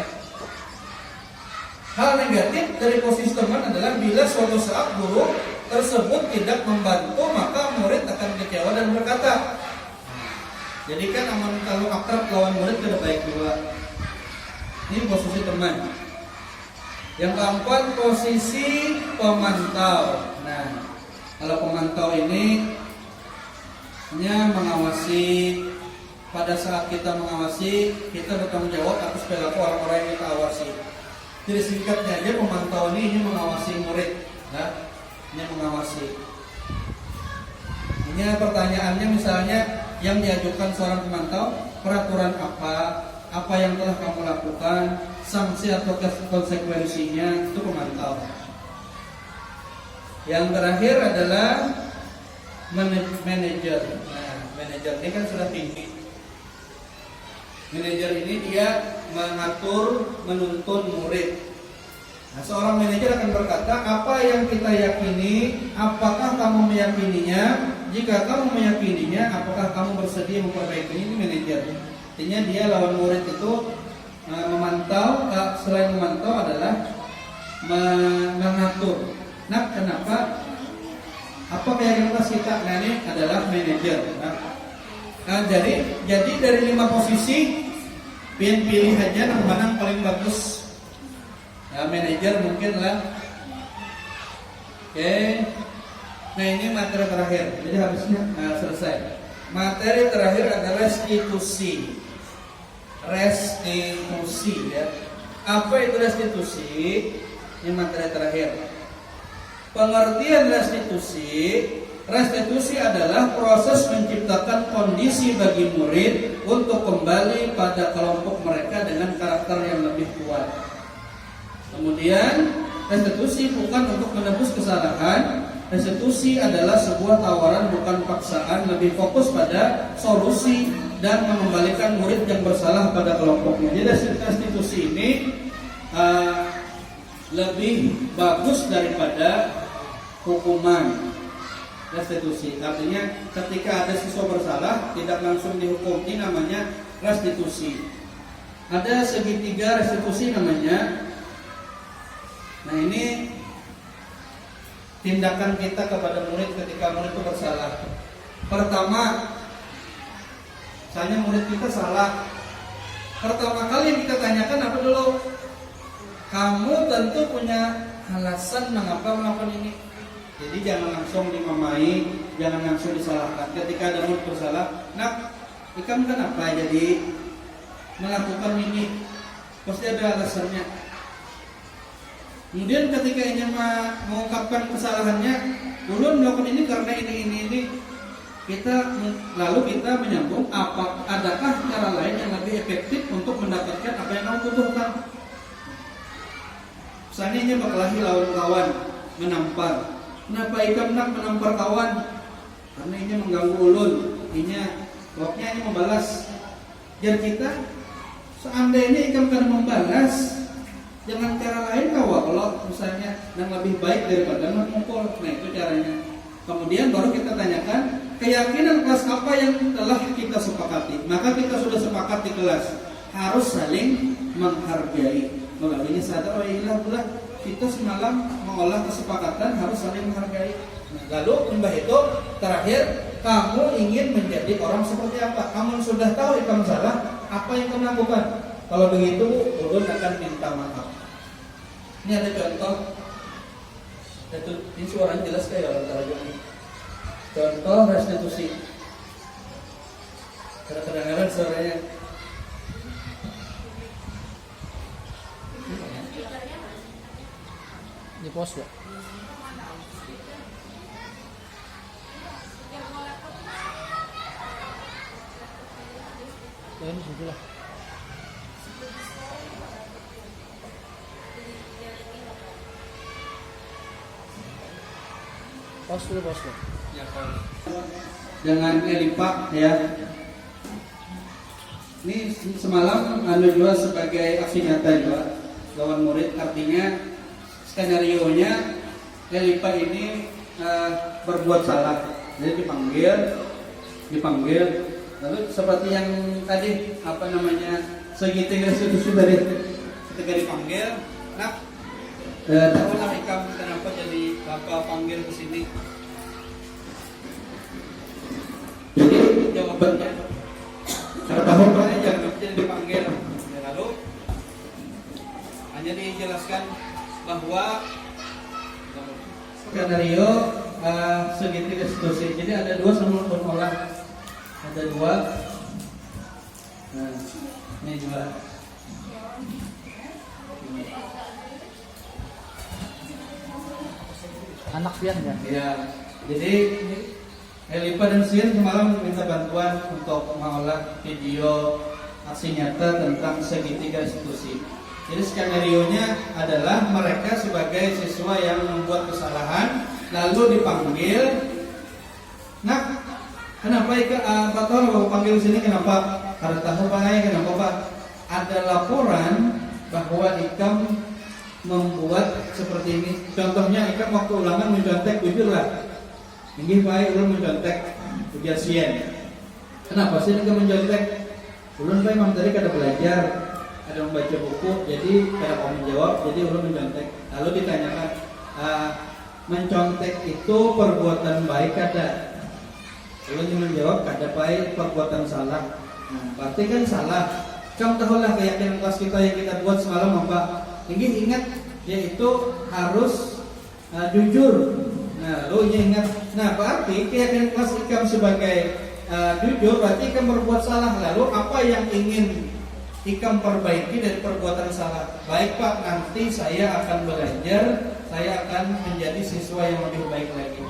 Hal negatif dari posisi teman adalah bila suatu saat guru tersebut tidak membantu, maka murid akan kecewa dan berkata. Jadi kan kalau akrab lawan murid tidak baik juga. Ini posisi teman. Yang keempat, posisi pemantau. Nah, kalau pemantau ini hanya mengawasi. Pada saat kita mengawasi, kita bertanggung jawab atas perilaku orang-orang yang kita awasi. Jadi singkatnya aja, pemantau ini mengawasi murid, ya. Ini mengawasi. Ini pertanyaannya misalnya yang diajukan seorang pemantau, peraturan apa yang telah kamu lakukan, sanksi atau konsekuensinya, itu pemantau. Yang terakhir adalah manajer. Nah, manajer ini kan sudah tinggi. Manajer ini dia mengatur, menuntun murid. Nah, seorang manajer akan berkata, apa yang kita yakini, apakah kamu meyakininya? Jika kamu meyakininya, apakah kamu bersedia memperbaikinya? Ini manajer. Artinya dia lawan murid itu memantau. Selain memantau adalah mengatur. Nah, kenapa? Apa keyakinan kita? Nah, ini adalah manajer. Nah, jadi dari 5 posisi, pilih aja mana yang paling bagus. Ya, manajer mungkin lah. Oke. Nah, ini materi terakhir. Jadi harusnya selesai. Materi terakhir adalah restitusi. Restitusi ya. Apa itu restitusi? Ini materi terakhir. Pengertian restitusi. Restitusi adalah proses menciptakan kondisi bagi murid untuk kembali pada kelompok mereka dengan karakter yang lebih kuat. Kemudian, restitusi bukan untuk menebus kesalahan. Restitusi adalah sebuah tawaran bukan paksaan, lebih fokus pada solusi dan mengembalikan murid yang bersalah pada kelompoknya. Jadi restitusi ini lebih bagus daripada hukuman. Restitusi artinya ketika ada siswa bersalah tidak langsung dihukum, ini namanya restitusi. Ada segitiga restitusi namanya. Nah, ini tindakan kita kepada murid ketika murid itu bersalah. Pertama, misalnya murid kita salah. Pertama kali yang kita tanyakan apa dulu? Kamu tentu punya alasan mengapa melakukan ini. Jadi jangan langsung dimamai, jangan langsung disalahkan. Ketika ada murid bersalah, nak, ikam kenapa jadi melakukan ini? Pasti ada alasannya. Kemudian ketika ingin mengungkapkan kesalahannya, ulun melakukan ini karena ini. Lalu kita menyambung, adakah cara lain yang lebih efektif untuk mendapatkan apa yang kamu butuhkan? Misalnya ini berkelahi lawan kawan, menampar. Kenapa ikam nak menampar kawan? Karena ini mengganggu ulun. Pokoknya ini membalas. Jadi kita, seandainya ikam karena membalas, jangan cara lain kalau misalnya yang lebih baik daripada memukul. Nah, itu caranya. Kemudian baru kita tanyakan keyakinan kelas apa yang telah kita sepakati. Maka kita sudah sepakat di kelas harus saling menghargai. Ini sadar, oh iya pula kita semalam mengolah kesepakatan harus saling menghargai. Nah, lalu mbah itu terakhir, kamu ingin menjadi orang seperti apa? Kamu sudah tahu kamu salah, apa yang kamu lakukan? Kalau begitu, ulun akan minta maaf. Ini ada contoh. Ini suaranya jelas kayak orang terakhir ini. Contoh restitusi. Kedengaran suaranya. Di pos ya. Ya ini sudah lah. Pos dulu. Ya, jangan lipat ya. Ini semalam juga sebagai aksi nyata juga lawan murid, artinya skenario-nya Elipa ini berbuat salah, jadi dipanggil, lalu seperti yang tadi segitiga restitusi tadi, ketika dipanggil, nak, tahulah ikam kenapa jadi bapak panggil ke sini? Jadi jawabannya, tahu jangan jadi dipanggil, ya, lalu hanya dijelaskan bahwa skenario segitiga restitusi. Jadi ada dua sama olah, ada dua. Nah, ini dua. Anak pian ya? Ya, jadi Elipa dan Sian semalam minta bantuan untuk mengolah video aksi nyata tentang segitiga restitusi. Jadi skenario-nya adalah mereka sebagai siswa yang membuat kesalahan lalu dipanggil. Nah, kenapa Pak tahu bapak panggil sini kenapa? Karena tahu Pak kenapa Pak? Ada laporan bahwa ikam membuat seperti ini. Contohnya ikam waktu ulangan mencontek jujur lah. Ini Pak ulun mencontek ujian Sian. Kenapa sih ikam mencontek? Ulun Pak memang tadi kada belajar, ada membaca buku, jadi kada mau menjawab, jadi ulun mencontek. Lalu ditanyakan, mencontek itu perbuatan baik kada? Ulun menjawab kada baik, perbuatan salah. Nah, berarti kan salah. Contohlah keyakinan kelas kita yang kita buat semalam apa? Ingin ingat, yaitu harus jujur. Nah, lu ingat. Nah, berarti keyakinan kelas ikam sebagai jujur berarti Ikam berbuat salah. Lalu apa yang ingin Ikam perbaiki dari perbuatan salah? Baik Pak, nanti saya akan belajar, saya akan menjadi siswa yang lebih baik lagi.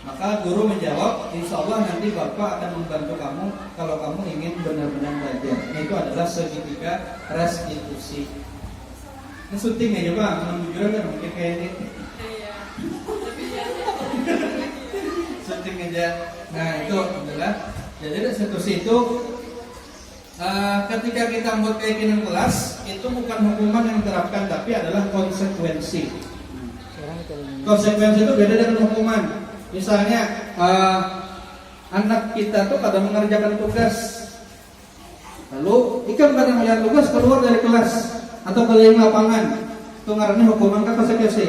Maka guru menjawab, insya Allah nanti Bapak akan membantu kamu kalau kamu ingin benar-benar belajar. Itu adalah segitiga restitusi. Ini syuting aja Pak, menunjukkan kan mungkin kayak ini. Syuting aja. Nah itu adalah, jadi restitusi itu ketika kita buat keyakinan kelas, itu bukan hukuman yang diterapkan, tapi adalah konsekuensi. Konsekuensi itu beda dengan hukuman. Misalnya anak kita tuh kadang mengerjakan tugas, lalu Ikam kadang melihat tugas keluar dari kelas atau keliling lapangan, itu ngarannya hukuman kan konsekuensi.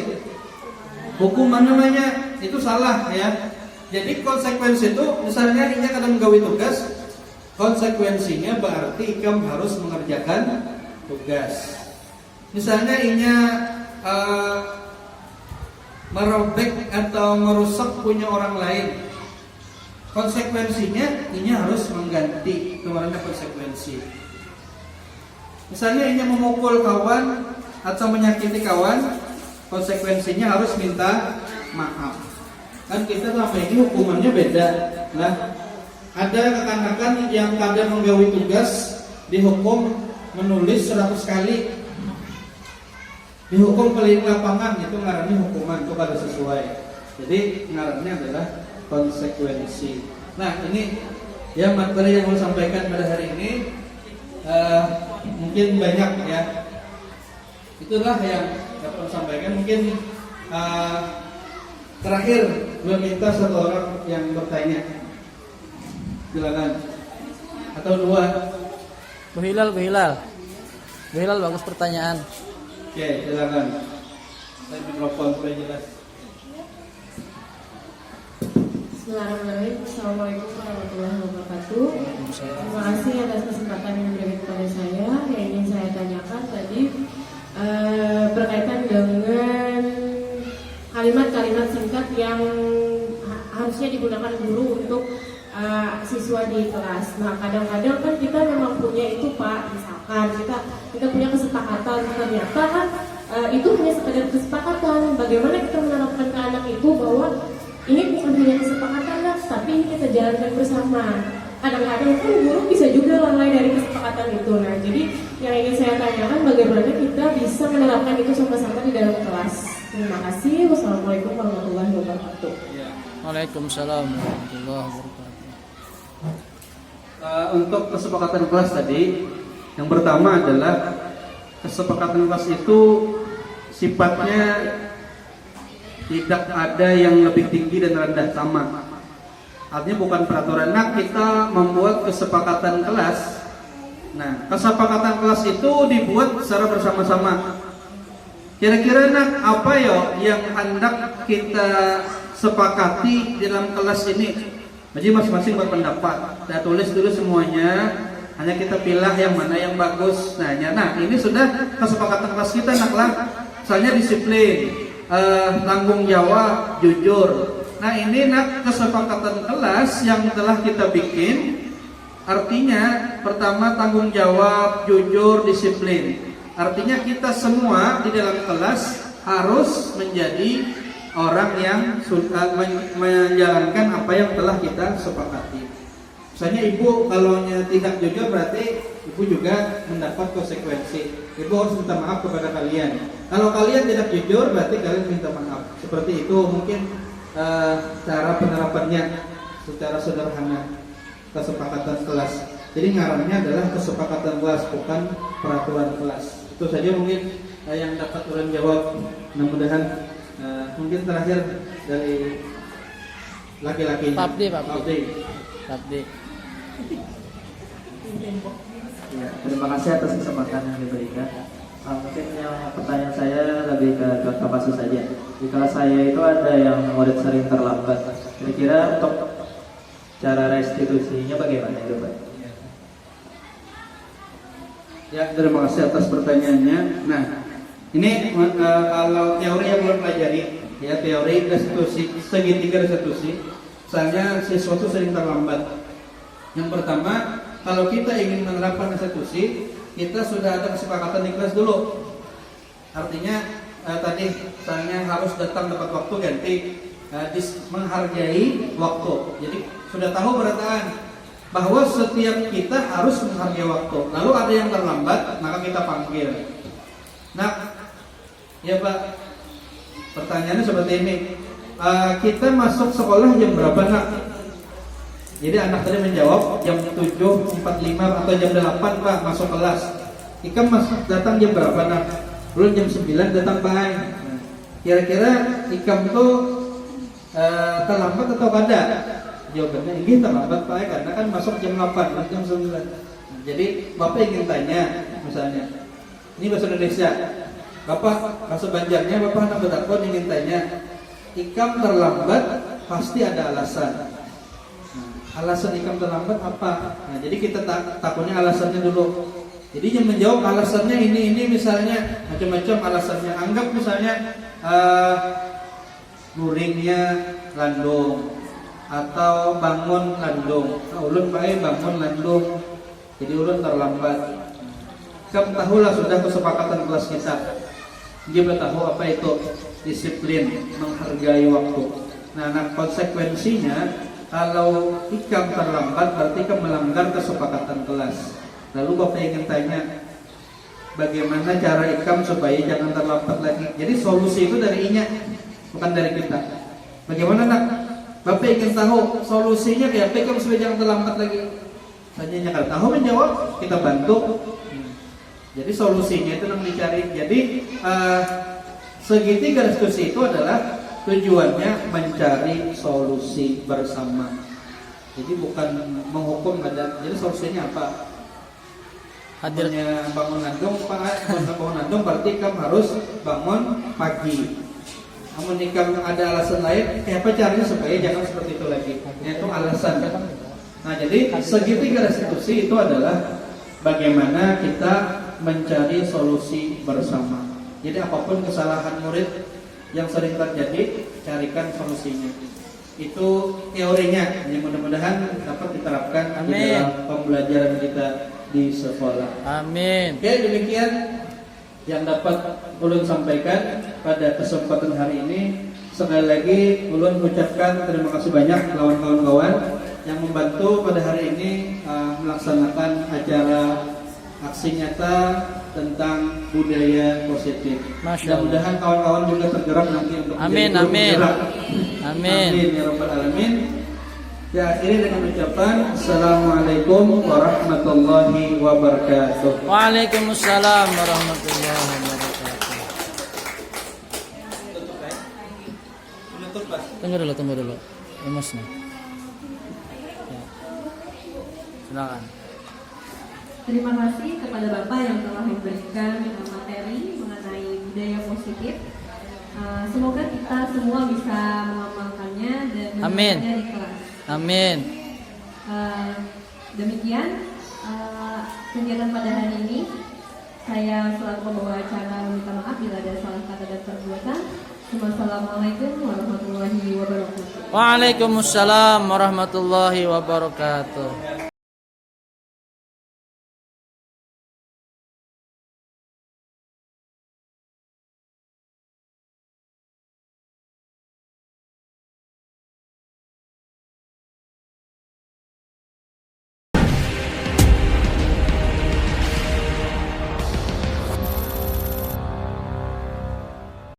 Hukuman namanya itu salah ya. Jadi konsekuensi itu misalnya Inya kadang menggawi tugas, konsekuensinya berarti Ikam harus mengerjakan tugas. Misalnya Inya merobek atau merusak punya orang lain, konsekuensinya Inya harus mengganti. Itu namanya konsekuensi. Misalnya Inya memukul kawan atau menyakiti kawan, konsekuensinya harus minta maaf. Kan kita selama ini hukumannya beda. Nah, ada rekan-rekan yang kadang menggawi tugas dihukum menulis 100 kali, dihukum keliling lapangan, itu ngarannya hukuman, itu kada sesuai. Jadi ngarannya adalah konsekuensi. Nah ini ya materi yang mau sampaikan pada hari ini. Mungkin banyak ya. Itulah yang dapat saya sampaikan. Mungkin terakhir gue minta satu orang yang bertanya. Silakan. Atau dua. Bu Hilal bagus pertanyaan. Oke, silakan. Saya mikrofon supaya jelas. Bismillahirrahmanirrahim. Assalamualaikum warahmatullahi wabarakatuh. Terima kasih atas kesempatan yang diberikan kepada saya. Yang ingin saya tanyakan tadi berkaitan dengan kalimat-kalimat singkat yang harusnya digunakan guru untuk siswa di kelas. Nah, kadang-kadang kan kita memang punya itu Pak, misalkan kita punya kesepakatan, ternyata kan itu hanya sekedar kesepakatan. Bagaimana kita menerapkan ke anak itu bahwa ini bukan hanya kesepakatan lah, tapi ini kita jalankan bersama. Kadang-kadang kan guru bisa juga lalai dari kesepakatan itu. Nah, jadi yang ingin saya tanyakan bagaimana kita bisa menerapkan itu sama-sama di dalam kelas. Terima kasih. Wassalamualaikum warahmatullahi wabarakatuh. Waalaikumsalam warahmatullahi wabarakatuh. Untuk kesepakatan kelas tadi, yang pertama adalah kesepakatan kelas itu sifatnya tidak ada yang lebih tinggi dan rendah, sama. Artinya bukan peraturan. Nah, kita membuat kesepakatan kelas. Nah, kesepakatan kelas itu dibuat secara bersama-sama. Kira-kira nak apa ya yang hendak kita sepakati dalam kelas ini? Jadi masing-masing berpendapat. Kita tulis dulu semuanya. Hanya kita pilih yang mana yang bagus. Nah, ini sudah kesepakatan kelas kita naklah. Misalnya disiplin, tanggung jawab, jujur. Nah, ini kesepakatan kelas yang telah kita bikin. Artinya pertama tanggung jawab, jujur, disiplin. Artinya kita semua di dalam kelas harus menjadi orang yang menjalankan apa yang telah kita sepakati. Misalnya ibu kalau tidak jujur berarti ibu juga mendapat konsekuensi. Ibu harus minta maaf kepada kalian. Kalau kalian tidak jujur berarti kalian minta maaf. Seperti itu mungkin cara penerapannya secara sederhana, kesepakatan kelas. Jadi ngarannya adalah kesepakatan kelas, bukan peraturan kelas. Itu saja mungkin yang dapat orang jawab. Mudah-mudahan mungkin terakhir dari laki-laki. Papdi. Ya, terima kasih atas kesempatan yang diberikan. Mungkin yang pertanyaan saya lebih ke contoh kasus saja. Di kelas saya itu ada yang murid sering terlambat. Kira-kira untuk cara restitusinya bagaimana itu Pak? Ya, terima kasih atas pertanyaannya. Nah, ini kalau teori yang belum pelajari, ya teori restitusi, segitiga restitusi. Misalnya siswa itu sering terlambat. Yang pertama, kalau kita ingin menerapkan eksekusi, kita sudah ada kesepakatan di kelas dulu. Artinya tadi misalnya harus datang tepat waktu, ganti menghargai waktu. Jadi sudah tahu berataan bahwa setiap kita harus menghargai waktu. Lalu ada yang terlambat, maka kita panggil. Nah, ya Pak, pertanyaannya seperti ini. Kita masuk sekolah jam berapa nak? Jadi anak tadi menjawab jam 7.45 atau jam 8 Pak masuk kelas. Ikam datang jam berapa nak? Belum jam 9 datang Pak. Kira-kira Ikam tuh terlambat atau kada? Jawabannya ini terlambat Pak, karena kan masuk jam 8, jam 9. Jadi Bapak ingin tanya misalnya, ini bahasa Indonesia, Bapak bahasa Banjarnya, Bapak anak bertakon ingin tanya, Ikam terlambat pasti ada alasan. Alasan Ikam terlambat apa? Nah, jadi kita takutnya alasannya dulu. Jadi yang menjawab alasannya ini misalnya macam-macam alasannya. Anggap misalnya luringnya landung atau bangun landung. Ulun bae bangun landung. Jadi ulun terlambat. Kamu tahulah sudah kesepakatan kelas kita. Dia tahu apa itu disiplin, menghargai waktu. Nah, konsekuensinya kalau Ikam terlambat berarti Ikam melanggar kesepakatan kelas. Lalu Bapak ingin tanya, bagaimana cara Ikam supaya jangan terlambat lagi? Jadi solusi itu dari Inya, bukan dari kita. Bagaimana nak? Bapak ingin tahu solusinya kayak apa Ikam supaya jangan terlambat lagi? Tanyanya kalau tahu menjawab, kita bantu. Jadi solusinya itu yang dicari. Jadi segitiga diskusi itu adalah tujuannya mencari solusi bersama. Jadi bukan menghukum badan. Jadi solusinya apa? Hadirnya bangun landung, Pak. Bangun landung berarti Ikam harus bangun pagi. Namun Ikam ada alasan lain, apa caranya supaya jangan seperti itu lagi? Yaitu alasan. Nah, jadi segitiga restitusi itu adalah bagaimana kita mencari solusi bersama. Jadi apapun kesalahan murid yang sering terjadi, carikan solusinya. Itu teorinya, yang mudah-mudahan dapat diterapkan di dalam pembelajaran kita di sekolah. Amin. Oke, demikian yang dapat ulun sampaikan pada kesempatan hari ini. Sekali lagi ulun ucapkan terima kasih banyak kawan-kawan yang membantu pada hari ini melaksanakan acara aksi nyata tentang budaya positif. Mudah-mudahan kawan-kawan juga tergerak nanti untuk amin. Amin. Amin ya rabbal alamin. Ya, akhiri dengan ucapan Assalamualaikum warahmatullahi wabarakatuh. Waalaikumsalam warahmatullahi wabarakatuh. Tunggu dulu. Emas nih. Ya. Silakan. Terima kasih kepada Bapak yang telah memberikan materi mengenai budaya positif. Semoga kita semua bisa mengamalkannya dan menerapkannya di kelas. Amin. Demikian kegiatan pada hari ini. Saya selaku pembawa acara meminta maaf bila ada salah kata dan perbuatan. Wassalamualaikum warahmatullahi wabarakatuh. Waalaikumsalam warahmatullahi wabarakatuh.